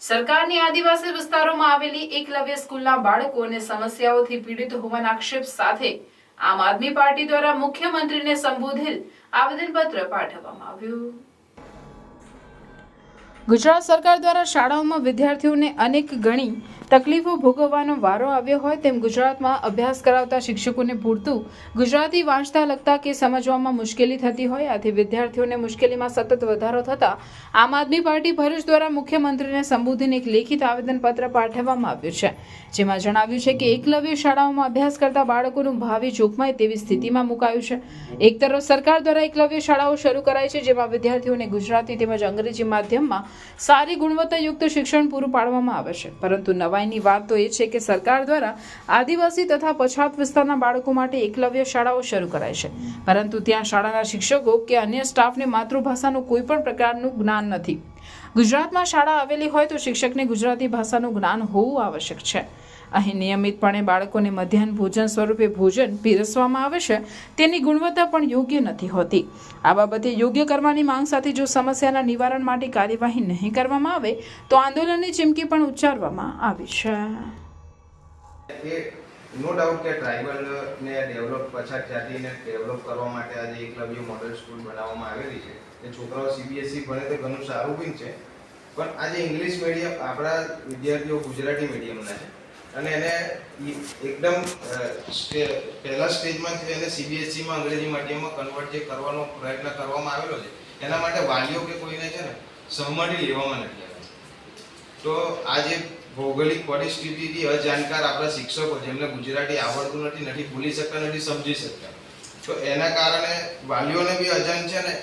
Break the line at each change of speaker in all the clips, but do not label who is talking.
સરકારની આદિવાસી વિસ્તારોમાં આવેલી એકલવ્ય સ્કૂલના બાળકો અને સમસ્યાઓથી પીડિત હોવાના આક્ષેપ સાથે આમ આદમી પાર્ટી દ્વારા મુખ્યમંત્રીને સંબોધેલ આવેદનપત્ર પાઠવવામાં આવ્યું। ગુજરાત સરકાર દ્વારા શાળાઓમાં વિદ્યાર્થીઓને અનેક ગણી તકલીફો ભોગવવાનો વારો આવ્યો હોય તેમ ગુજરાતમાં અભ્યાસ કરાવતા શિક્ષકોને પૂરતું ગુજરાતી વાંચતા લખતા કે સમજવામાં મુશ્કેલી થતી હોય, આથી વિદ્યાર્થીઓને મુશ્કેલીમાં સતત વધારો થતા આમ આદમી પાર્ટી ભરૂચ દ્વારા મુખ્યમંત્રીને સંબોધીને એક લેખિત આવેદનપત્ર પાઠવવામાં આવ્યું છે, જેમાં જણાવ્યું છે કે એકલવ્ય શાળાઓમાં અભ્યાસ કરતા બાળકોનું ભાવિ જોખમાય તેવી સ્થિતિમાં મુકાયું છે। એક તરફ સરકાર દ્વારા એકલવ્ય શાળાઓ શરૂ કરાઈ છે, જેમાં વિદ્યાર્થીઓને ગુજરાતી તેમજ અંગ્રેજી માધ્યમમાં સારી ગુણવત્તાયુક્ત શિક્ષણ પૂરું પાડવામાં આવે છે, પરંતુ નવાઈની વાત તો એ છે કે સરકાર દ્વારા આદિવાસી તથા પછાત વિસ્તારના બાળકો માટે એકલવ્ય શાળાઓ શરૂ કરાય છે, પરંતુ ત્યાં શાળાના શિક્ષકો કે અન્ય સ્ટાફને માતૃભાષાનું કોઈ પણ પ્રકારનું જ્ઞાન નથી। ગુજરાતમાં શાળા આવેલી હોય તો શિક્ષકને ગુજરાતી ભાષાનું જ્ઞાન હોવું આવશ્યક છે। અહીં નિયમિતપણે બાળકોને મધ્યાહન ભોજન સ્વરૂપે ભોજન પીરસવામાં આવે છે, તેની ગુણવત્તા પણ યોગ્ય નથી હોતી। આ બાબતે યોગ્ય કરવાની માંગ સાથે જો સમસ્યાના નિવારણ માટે કાર્યવાહી નહીં કરવામાં આવે તો આંદોલનની ચીમકી પણ ઉચ્ચારવામાં આવી છે।
નો ડાઉટ કે ટ્રાઇબલને ડેવલપ પછાત જાતિને ડેવલપ કરવા માટે આજે એકલવ્ય મોડેલ સ્કૂલ બનાવવામાં આવેલી છે। એ છોકરાઓ સીબીએસઈ ભણે તો ઘણું સારું પણ છે, પણ આજે ઇંગ્લિશ મીડિયમ આપણા વિદ્યાર્થીઓ ગુજરાતી મીડિયમના છે અને એને એકદમ પહેલા સ્ટેજમાં એને સીબીએસઈમાં અંગ્રેજી માધ્યમમાં કન્વર્ટ જે કરવાનો પ્રયત્ન કરવામાં આવેલો છે, એના માટે વાલીઓ કે કોઈને છે ને સહમતિ લેવામાં નથી આવી। તો આ જે ભૌગોલિક પરિસ્થિતિથી અજાણકાર આપણા શિક્ષકો જેમને ગુજરાતી આવડતું નથી ભૂલી શકતા નથી સમજી શકતા, તો એના કારણે વાલીઓને બી અજાણ છે ને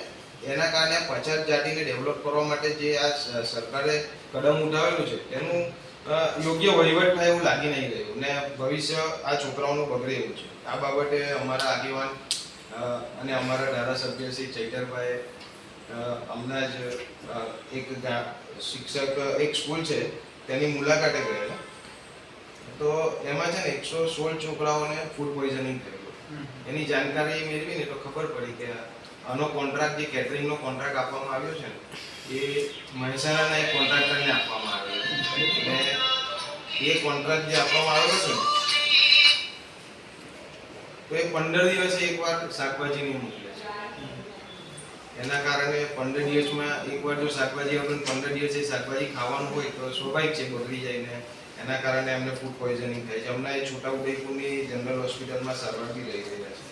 એના કારણે પછાત જાતિને ડેવલપ કરવા માટે જે આ સરકારે કદમ ઉઠાવેલું છે એનું યોગ્ય વહીવટ થાય એવું લાગી નહીં રહ્યું ને ભવિષ્ય આ છોકરાઓનું બગડે એવું છે। આ બાબતે અમારા આગેવાન અને અમારા ધારાસભ્ય શ્રી ચૈતરભાઈ હમણાં જ એક શિક્ષક એક સ્કૂલ છે તેની મુલાકાતે ગયેલા, તો એમાં છે ને 116 છોકરાઓને ફૂડ પોઈઝનિંગ થયેલું। એની જાણકારી મેળવીને તો ખબર પડી કે આનો કોન્ટ્રાક્ટ જે કેટરિંગનો કોન્ટ્રાક્ટ આપવામાં આવ્યો છે ને એ મહેસાણાના એક કોન્ટ્રાક્ટરને આપવામાં આવ્યો છે અને એ કોન્ટ્રાક્ટ જે આપવામાં આવ્યો છે તો એ 15 દિવસે એકવાર શાકભાજી નહીં મોકલે છે। એના કારણે 15 દિવસમાં એકવાર જો શાકભાજી આપણે 15 દિવસે શાકભાજી ખાવાનું હોય તો સ્વાભાવિક છે બગડી જાય ને એના કારણે એમને ફૂડ પોઈઝનિંગ થાય છે। હમણાં એ છોટાઉદેપુરની જનરલ હોસ્પિટલમાં સારવાર બી લઈ રહ્યા છે।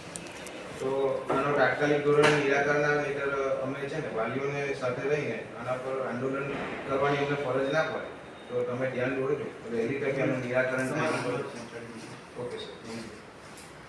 તો આનો તાત્કાલિક ધોરણે નિરાકરણ આવે નહીંતર અમે છે ને વાલીઓને સાથે લઈને આના પર આંદોલન કરવાની અમને ફરજ ના પડે, તો તમે ધ્યાન દોરજો, વહેલી તકે આનું નિરાકરણ થાય।